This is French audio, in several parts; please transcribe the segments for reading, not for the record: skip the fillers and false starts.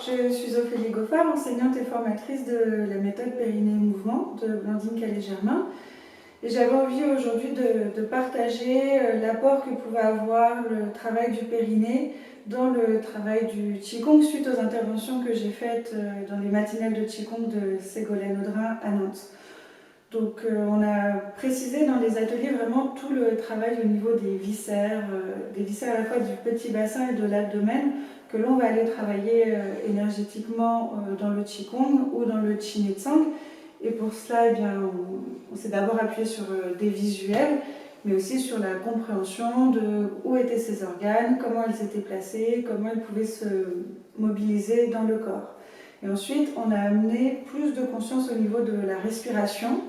Je suis Ophélie Goffard, enseignante et formatrice de la méthode Périnée Mouvement de Blandine Calais-Germain. Et j'avais envie aujourd'hui de partager l'apport que pouvait avoir le travail du périnée dans le travail du Qigong suite aux interventions que j'ai faites dans les matinales de Qigong de Ségolène Audrin à Nantes. Donc on a précisé dans les ateliers vraiment tout le travail au niveau des viscères à la fois du petit bassin et de l'abdomen que l'on va aller travailler énergétiquement dans le Qigong ou dans le Qi Tsang. Et pour cela, eh bien, on s'est d'abord appuyé sur des visuels, mais aussi sur la compréhension de où étaient ces organes, comment ils étaient placés, comment ils pouvaient se mobiliser dans le corps. Et ensuite, on a amené plus de conscience au niveau de la respiration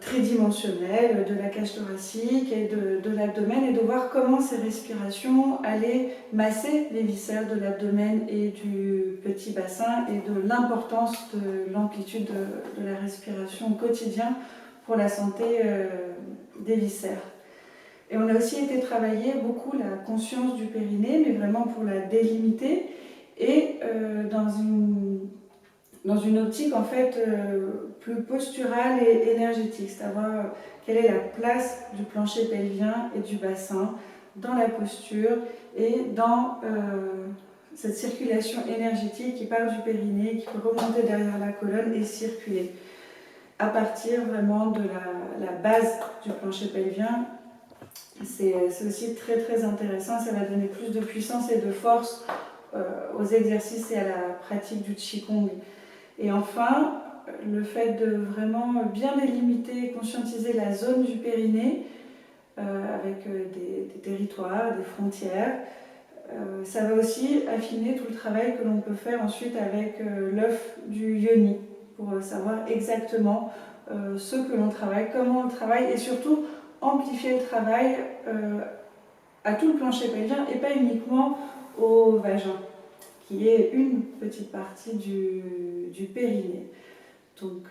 tridimensionnelle, de la cage thoracique et de l'abdomen, et de voir comment ces respirations allaient masser les viscères de l'abdomen et du petit bassin, et de l'importance de l'amplitude de la respiration au quotidien pour la santé des viscères. Et on a aussi été travailler beaucoup la conscience du périnée, mais vraiment pour la délimiter, et dans une optique en fait plus posturale et énergétique, c'est-à-dire quelle est la place du plancher pelvien et du bassin dans la posture et dans cette circulation énergétique qui part du périnée, qui peut remonter derrière la colonne et circuler à partir vraiment de la base du plancher pelvien. C'est aussi très très intéressant, ça va donner plus de puissance et de force aux exercices et à la pratique du Qigong. Et enfin, le fait de vraiment bien délimiter et conscientiser la zone du périnée avec des territoires, des frontières, ça va aussi affiner tout le travail que l'on peut faire ensuite avec l'œuf du yoni pour savoir exactement ce que l'on travaille, comment on le travaille et surtout amplifier le travail à tout le plancher pelvien et pas uniquement au vagin, qui est une petite partie du périnée. Donc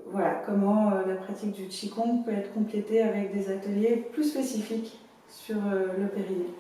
voilà comment la pratique du Qigong peut être complétée avec des ateliers plus spécifiques sur le périnée.